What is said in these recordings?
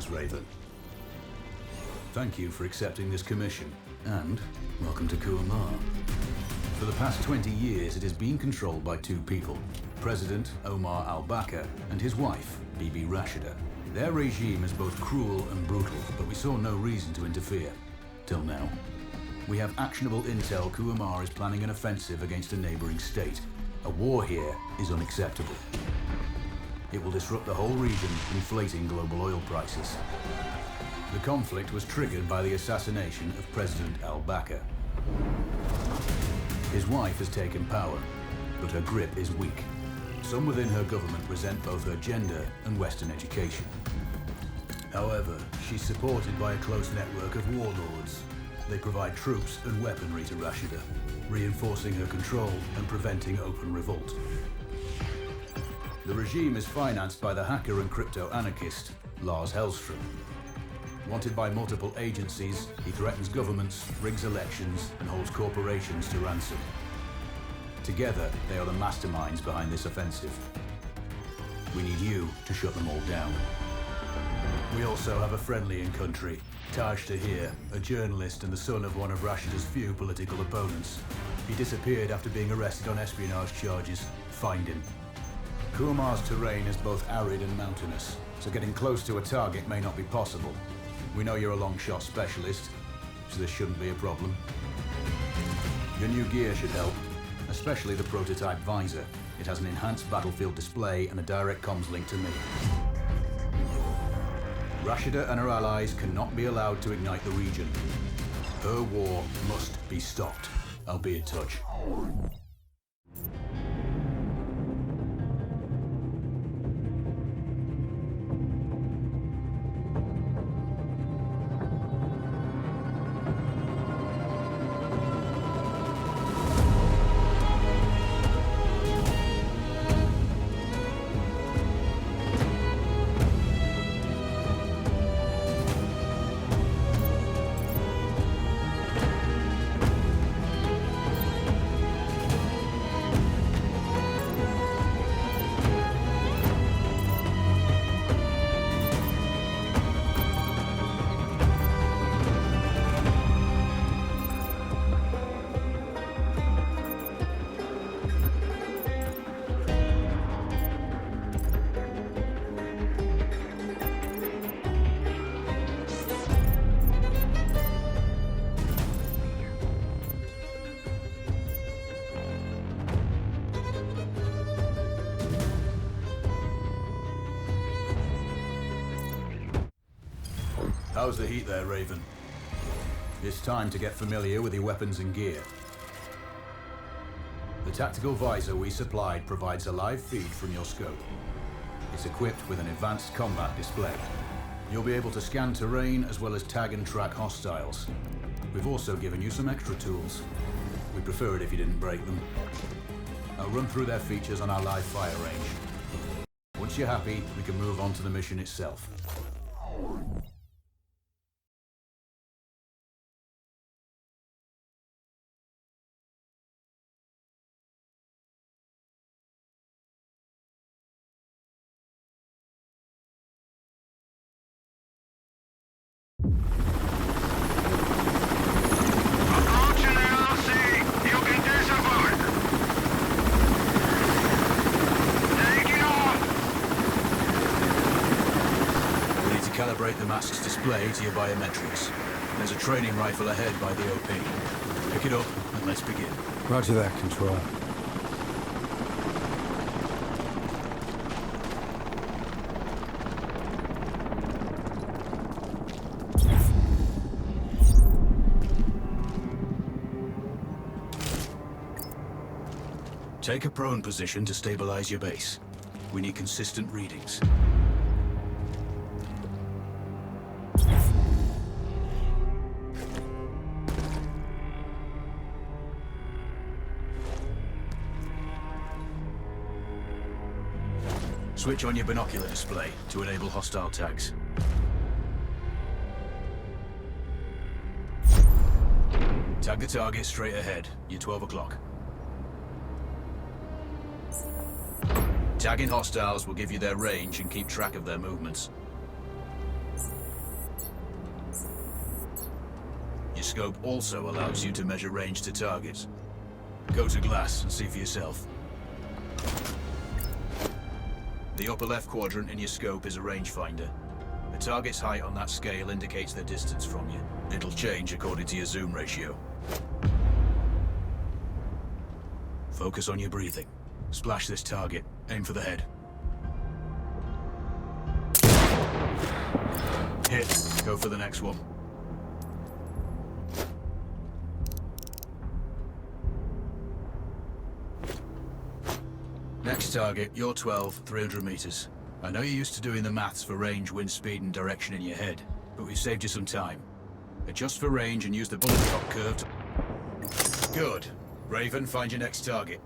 Greetings, Raven. Thank you for accepting this commission, and welcome to Kuamar. For the past 20 years, it has been controlled by two people, President Omar al-Bakr and his wife, Bibi Rashida. Their regime is both cruel and brutal, but we saw no reason to interfere. Till now. We have actionable intel Kuamar is planning an offensive against a neighboring state. A war here is unacceptable. It will disrupt the whole region, inflating global oil prices. The conflict was triggered by the assassination of President al-Bakr. His wife has taken power, but her grip is weak. Some within her government resent both her gender and Western education. However, she's supported by a close network of warlords. They provide troops and weaponry to Rashida, reinforcing her control and preventing open revolt. The regime is financed by the hacker and crypto-anarchist, Lars Hellstrom. Wanted by multiple agencies, he threatens governments, rigs elections, and holds corporations to ransom. Together, they are the masterminds behind this offensive. We need you to shut them all down. We also have a friendly in country, Taj Tahir, a journalist and the son of one of Rashida's few political opponents. He disappeared after being arrested on espionage charges. Find him. Kuamar's terrain is both arid and mountainous, so getting close to a target may not be possible. We know you're a long shot specialist, so this shouldn't be a problem. Your new gear should help, especially the prototype visor. It has an enhanced battlefield display and a direct comms link to me. Rashida and her allies cannot be allowed to ignite the region. Her war must be stopped. I'll be in touch. How's the heat there, Raven? It's time to get familiar with your weapons and gear. The tactical visor we supplied provides a live feed from your scope. It's equipped with an advanced combat display. You'll be able to scan terrain as well as tag and track hostiles. We've also given you some extra tools. We'd prefer it if you didn't break them. I'll run through their features on our live fire range. Once you're happy, we can move on to the mission itself. Calibrate the mask's display to your biometrics. There's a training rifle ahead by the OP. Pick it up and let's begin. Roger that, Control. Take a prone position to stabilize your base. We need consistent readings. Switch on your binocular display to enable hostile tags. Tag the target straight ahead. You're 12 o'clock. Tagging hostiles will give you their range and keep track of their movements. scope also allows you to measure range to targets. Go to glass and see for yourself. The upper left quadrant in your scope is a rangefinder. The target's height on that scale indicates their distance from you. It'll change according to your zoom ratio. Focus on your breathing. Splash this target. Aim for the head. Hit. Go for the next one. Next target, you're 12, 300 meters. I know you're used to doing the maths for range, wind speed, and direction in your head, but we've saved you some time. Adjust for range and use the bullet drop curve to... Good. Raven, find your next target.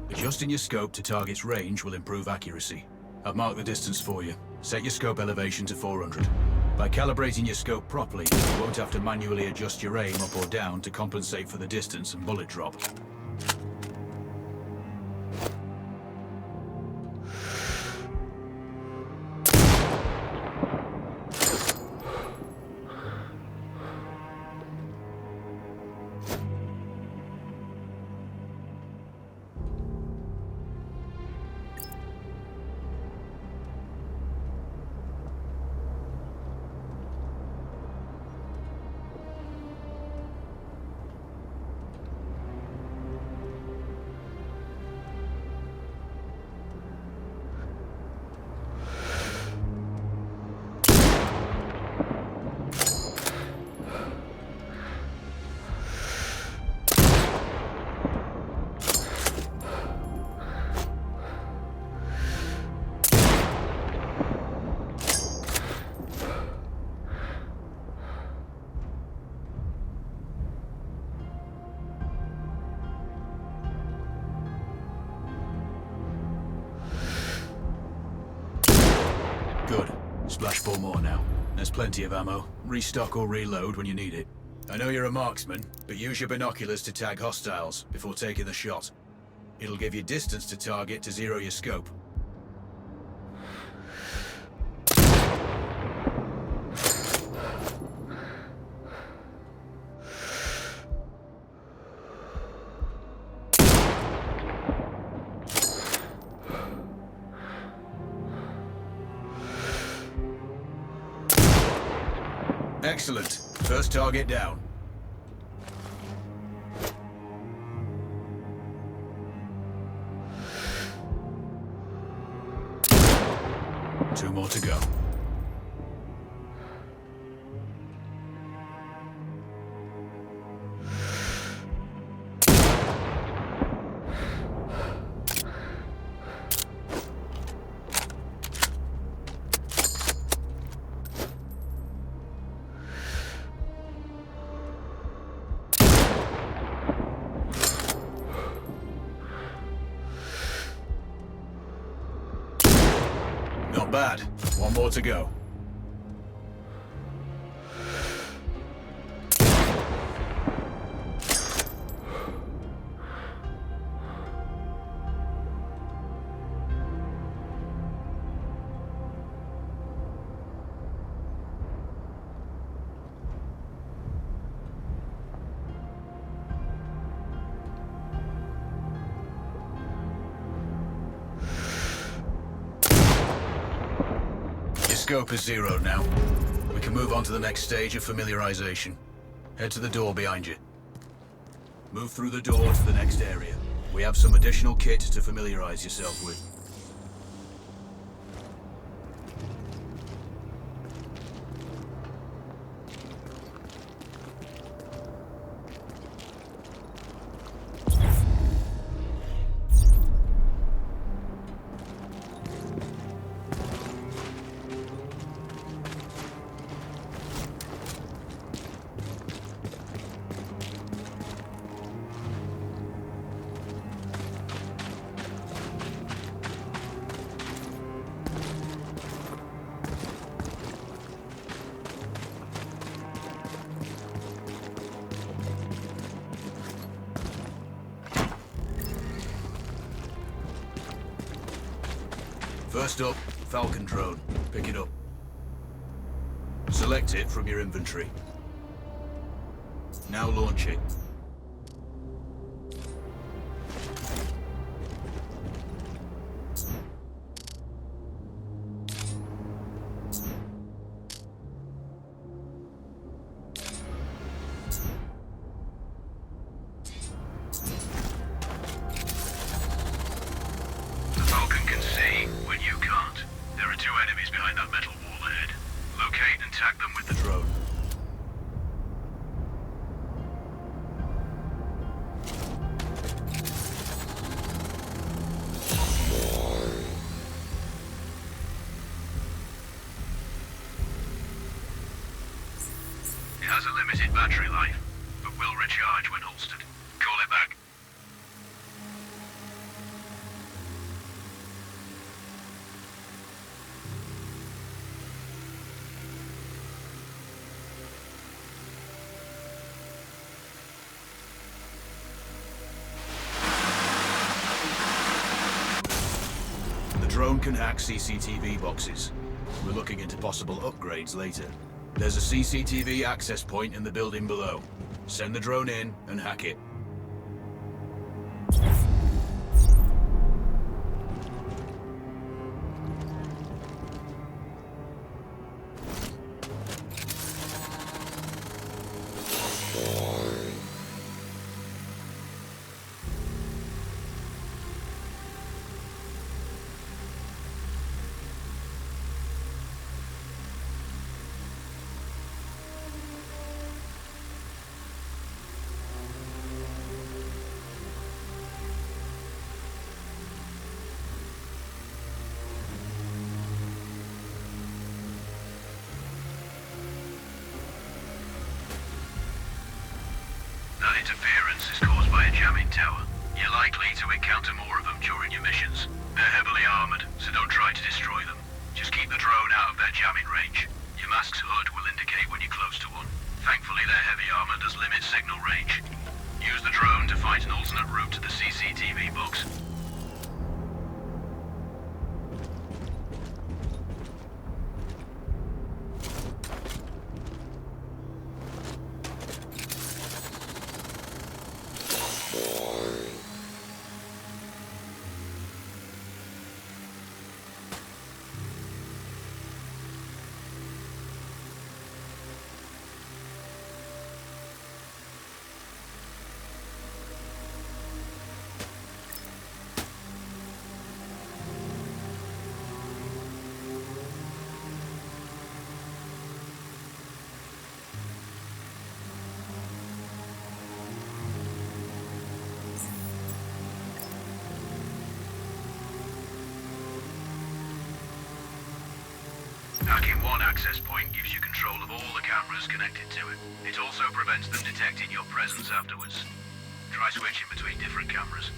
Adjusting your scope to target's range will improve accuracy. I've marked the distance for you. Set your scope elevation to 400. By calibrating your scope properly, you won't have to manually adjust your aim up or down to compensate for the distance and bullet drop. Good. Splash 4 more now. There's plenty of ammo. Restock or reload when you need it. I know you're a marksman, but use your binoculars to tag hostiles before taking the shot. It'll give you distance to target to zero your scope. Excellent. First target down. Two more to go. Not bad. One more to go. Scope is zero now. We can move on to the next stage of familiarization. Head to the door behind you. Move through the door to the next area. We have some additional kit to familiarize yourself with. First up, Falcon drone. Pick it up. Select it from your inventory. Now launch it. Has a limited battery life, but will recharge when holstered. Call it back. The drone can hack CCTV boxes. We're looking into possible upgrades later. There's a CCTV access point in the building below. Send the drone in and hack it. That interference is caused by a jamming tower. You're likely to encounter more of them during your missions. They're heavily armored, so don't try to destroy them. Just keep the drone out of their jamming range. Your mask's hood will indicate when you're close to one. Thankfully, their heavy armor does limit signal range. Use the drone to find an alternate route to the CCTV box. Hacking one access point gives you control of all the cameras connected to it. It also prevents them detecting your presence afterwards. Try switching between different cameras.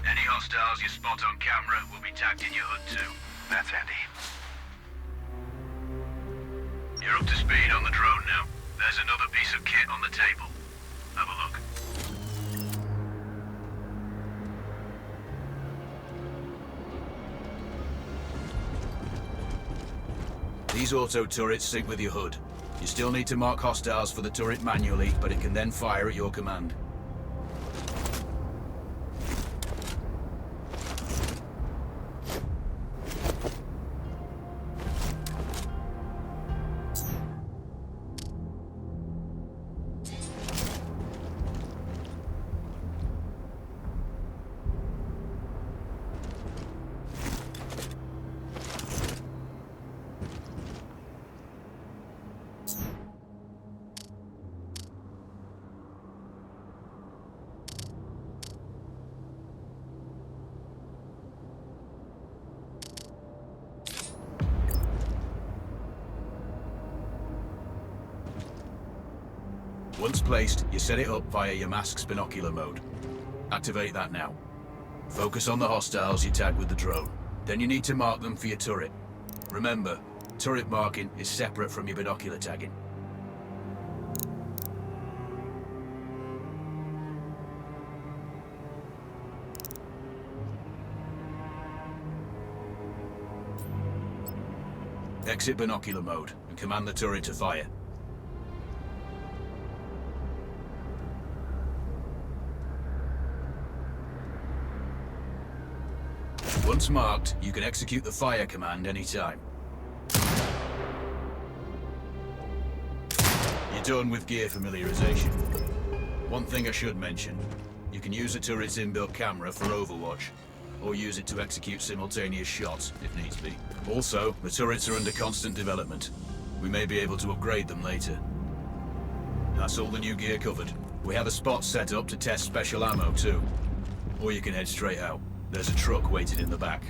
Any hostiles you spot on camera will be tagged in your hood too. That's handy. You're up to speed on the drone now. There's another piece of kit on the table. Have a look. These auto turrets sync with your hood. You still need to mark hostiles for the turret manually, but it can then fire at your command. Once placed, you set it up via your mask's binocular mode. Activate that now. Focus on the hostiles you tag with the drone. Then you need to mark them for your turret. Remember, turret marking is separate from your binocular tagging. Exit binocular mode and command the turret to fire. Once marked, you can execute the fire command anytime. You're done with gear familiarization. One thing I should mention, you can use the turret's inbuilt camera for overwatch, or use it to execute simultaneous shots if needs be. Also, the turrets are under constant development. We may be able to upgrade them later. That's all the new gear covered. We have a spot set up to test special ammo too. Or you can head straight out. There's a truck waiting in the back.